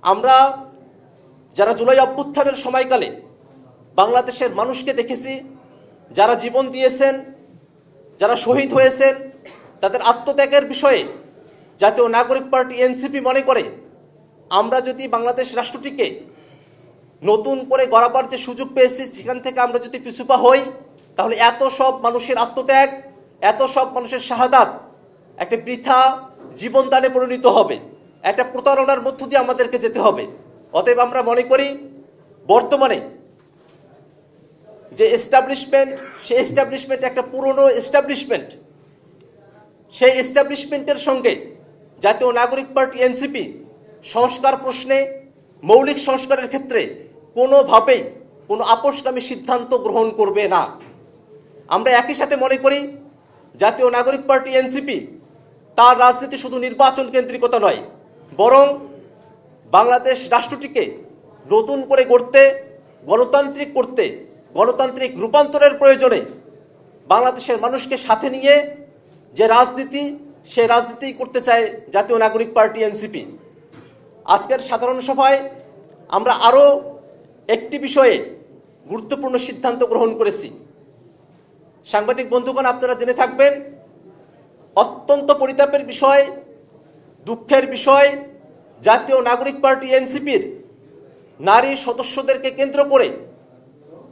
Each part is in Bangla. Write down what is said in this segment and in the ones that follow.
আমরা যারা জুলাই অভ্যুত্থানের সময়কালে বাংলাদেশের মানুষকে দেখেছি, যারা জীবন দিয়েছেন, যারা শহীদ হয়েছেন, তাদের আত্মত্যাগের বিষয়ে জাতীয় নাগরিক পার্টি এনসিপি মনে করে আমরা যদি বাংলাদেশ রাষ্ট্রটিকে নতুন করে গড়াবার যে সুযোগ পেয়েছি সেখান থেকে আমরা যদি পিছুপা হই, তাহলে এত সব মানুষের আত্মত্যাগ, এত সব মানুষের শাহাদাত একটা বৃথা জীবনদানে পরিণত হবে, একটা প্রতারণার মধ্য দিয়ে আমাদেরকে যেতে হবে। অতএব আমরা মনে করি বর্তমানে যে এস্টাবলিশমেন্ট, সেই এস্টাবলিশমেন্ট একটা পুরনো এস্টাবলিশমেন্ট, সেই এস্টাবলিশমেন্টের সঙ্গে জাতীয় নাগরিক পার্টি এনসিপি সংস্কার প্রশ্নে, মৌলিক সংস্কারের ক্ষেত্রে কোনোভাবেই কোনো আপোষকামী সিদ্ধান্ত গ্রহণ করবে না। আমরা একই সাথে মনে করি জাতীয় নাগরিক পার্টি এনসিপি তার রাজনীতি শুধু নির্বাচন কেন্দ্রিকতা নয়, বরং বাংলাদেশ রাষ্ট্রটিকে নতুন করে গড়তে, গণতান্ত্রিক করতে, গণতান্ত্রিক রূপান্তরের প্রয়োজনে বাংলাদেশের মানুষকে সাথে নিয়ে যে রাজনীতি, সে রাজনীতি করতে চায় জাতীয় নাগরিক পার্টি এনসিপি। আজকের সাধারণ সভায় আমরা আরও একটি বিষয়ে গুরুত্বপূর্ণ সিদ্ধান্ত গ্রহণ করেছি। সাংবাদিক বন্ধুগণ, আপনারা জেনে থাকবেন, অত্যন্ত পরিতাপের বিষয়, দুঃখের বিষয়, জাতীয় নাগরিক পার্টি এনসিপির নারী সদস্যদেরকে কেন্দ্র করে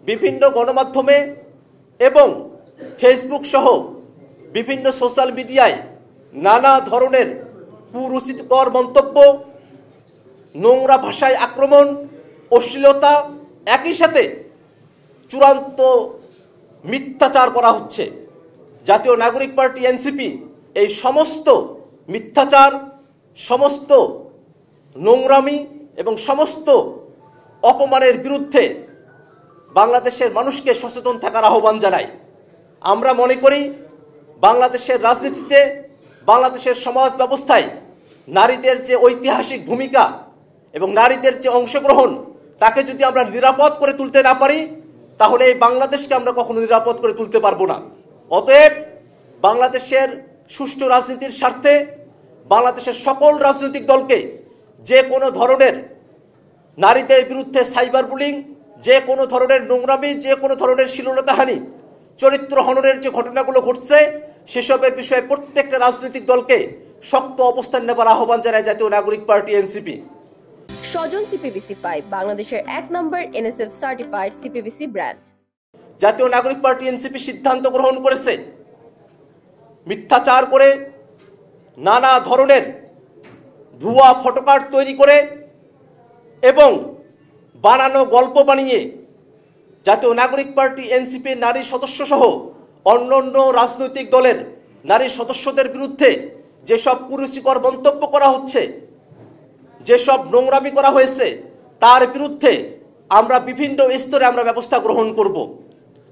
বিভিন্ন গণমাধ্যমে এবং ফেসবুক সহ বিভিন্ন সোশ্যাল মিডিয়ায় নানা ধরনের কুরুচিকর মন্তব্য, নোংরা ভাষায় আক্রমণ, অশ্লীলতা, একই সাথে চূড়ান্ত মিথ্যাচার করা হচ্ছে। জাতীয় নাগরিক পার্টি এনসিপি এই সমস্ত মিথ্যাচার, সমস্ত নোংরামি এবং সমস্ত অপমানের বিরুদ্ধে বাংলাদেশের মানুষকে সচেতন থাকার আহ্বান জানায়। আমরা মনে করি বাংলাদেশের রাজনীতিতে, বাংলাদেশের সমাজ ব্যবস্থায় নারীদের যে ঐতিহাসিক ভূমিকা এবং নারীদের যে অংশগ্রহণ, তাকে যদি আমরা নিরাপদ করে তুলতে না পারি, তাহলে এই বাংলাদেশকে আমরা কখনো নিরাপদ করে তুলতে পারবো না। অতএব বাংলাদেশের সুষ্ঠু রাজনীতির স্বার্থে বাংলাদেশের সকল রাজনৈতিক দলকে যে কোনো ধরনের নারীদের বিরুদ্ধে সাইবার বুলিং, যে কোনো ধরনের নোংরামি, যে কোনো ধরনের শ্লীলতাহানি, চরিত্র হননের যে ঘটনাগুলো ঘটছে, সেসবের বিষয়ে প্রত্যেকটা রাজনৈতিক দলকে শক্ত অবস্থান নেবার আহ্বান জানায় জাতীয় নাগরিক পার্টি এনসিপি। স্বজন সিপিবিসি পাইপ, বাংলাদেশের 1 নম্বর এনএসএফ সার্টিফাইড সিপিবিসি ব্র্যান্ড। জাতীয় নাগরিক পার্টি এনসিপি সিদ্ধান্ত গ্রহণ করেছে মিথ্যাচার করে, নানা ধরনের ভুয়া ফটোকার্ড তৈরি করে এবং বানানো গল্প বানিয়ে জাতীয় নাগরিক পার্টি এনসিপির নারী সদস্য সহ অন্যান্য রাজনৈতিক দলের নারী সদস্যদের বিরুদ্ধে যেসব কুরুচিকর মন্তব্য করা হচ্ছে, যেসব নোংরামি করা হয়েছে, তার বিরুদ্ধে আমরা বিভিন্ন স্তরে আমরা ব্যবস্থা গ্রহণ করব।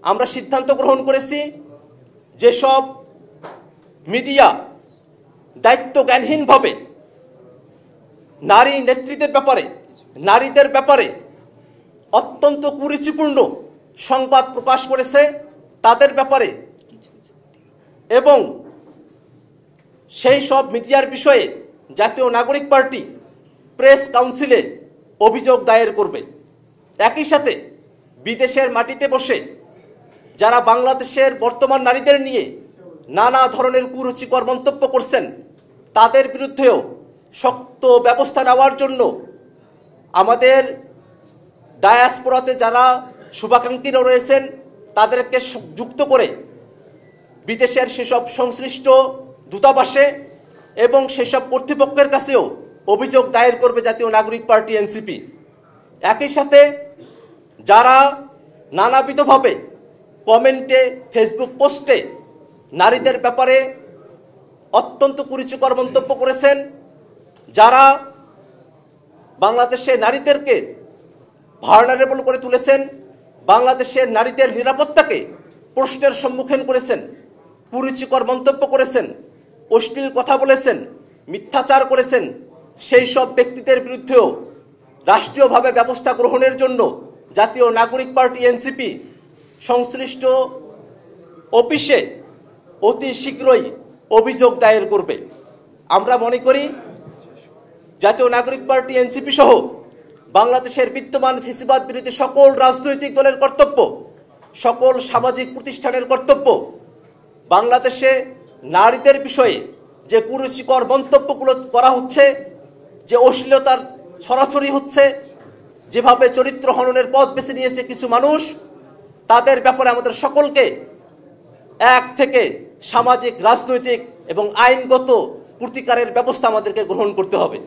আমরা সিদ্ধান্ত গ্রহণ করেছি যেসব মিডিয়া দায়িত্ব জ্ঞানহীনভাবে নারী নেতৃত্বের ব্যাপারে, নারীদের ব্যাপারে অত্যন্ত কুরুচিপূর্ণ সংবাদ প্রকাশ করেছে, তাদের ব্যাপারে এবং সেই সব মিডিয়ার বিষয়ে জাতীয় নাগরিক পার্টি প্রেস কাউন্সিলে অভিযোগ দায়ের করবে। একই সাথে বিদেশের মাটিতে বসে যারা বাংলাদেশের বর্তমান নারীদের নিয়ে নানা ধরনের কুরুচিকর মন্তব্য করছেন, তাদের বিরুদ্ধেও শক্ত ব্যবস্থা নেওয়ার জন্য আমাদের ডায়াসপোরাতে যারা শুভাকাঙ্ক্ষীরা রয়েছেন তাদেরকে যুক্ত করে বিদেশের সেসব সংশ্লিষ্ট দূতাবাসে এবং সেসব কর্তৃপক্ষের কাছেও অভিযোগ দায়ের করবে জাতীয় নাগরিক পার্টি এনসিপি। একই সাথে যারা নানাবিধভাবে কমেন্টে, ফেসবুক পোস্টে নারীদের ব্যাপারে অত্যন্ত কুরুচিকর মন্তব্য করেছেন, যারা বাংলাদেশে নারীদেরকে ভালনারেবল করে তুলেছেন, বাংলাদেশের নারীদের নিরাপত্তাকে প্রশ্নের সম্মুখীন করেছেন, কুরুচিকর মন্তব্য করেছেন, অশ্লীল কথা বলেছেন, মিথ্যাচার করেছেন, সেই সব ব্যক্তিদের বিরুদ্ধেও রাষ্ট্রীয়ভাবে ব্যবস্থা গ্রহণের জন্য জাতীয় নাগরিক পার্টি এনসিপি সংশ্লিষ্ট অফিসে অতি শীঘ্রই অভিযোগ দায়ের করবে। আমরা মনে করি জাতীয় নাগরিক পার্টি এনসিপি সহ বাংলাদেশের বিদ্যমান ফ্যাসিবাদ বিরোধী সকল রাজনৈতিক দলের কর্তব্য, সকল সামাজিক প্রতিষ্ঠানের কর্তব্য বাংলাদেশে নারীদের বিষয়ে যে কুরুচিকর মন্তব্যগুলো করা হচ্ছে, যে অশ্লীলতার ছড়াছড়ি হচ্ছে, যেভাবে চরিত্র হননের পথ বেছে নিয়েছে কিছু মানুষ, তাদের ব্যাপারে আমাদের সকলকে এক থেকে সামাজিক, রাজনৈতিক এবং আইনগত প্রতিকারের ব্যবস্থা আমাদেরকে গ্রহণ করতে হবে।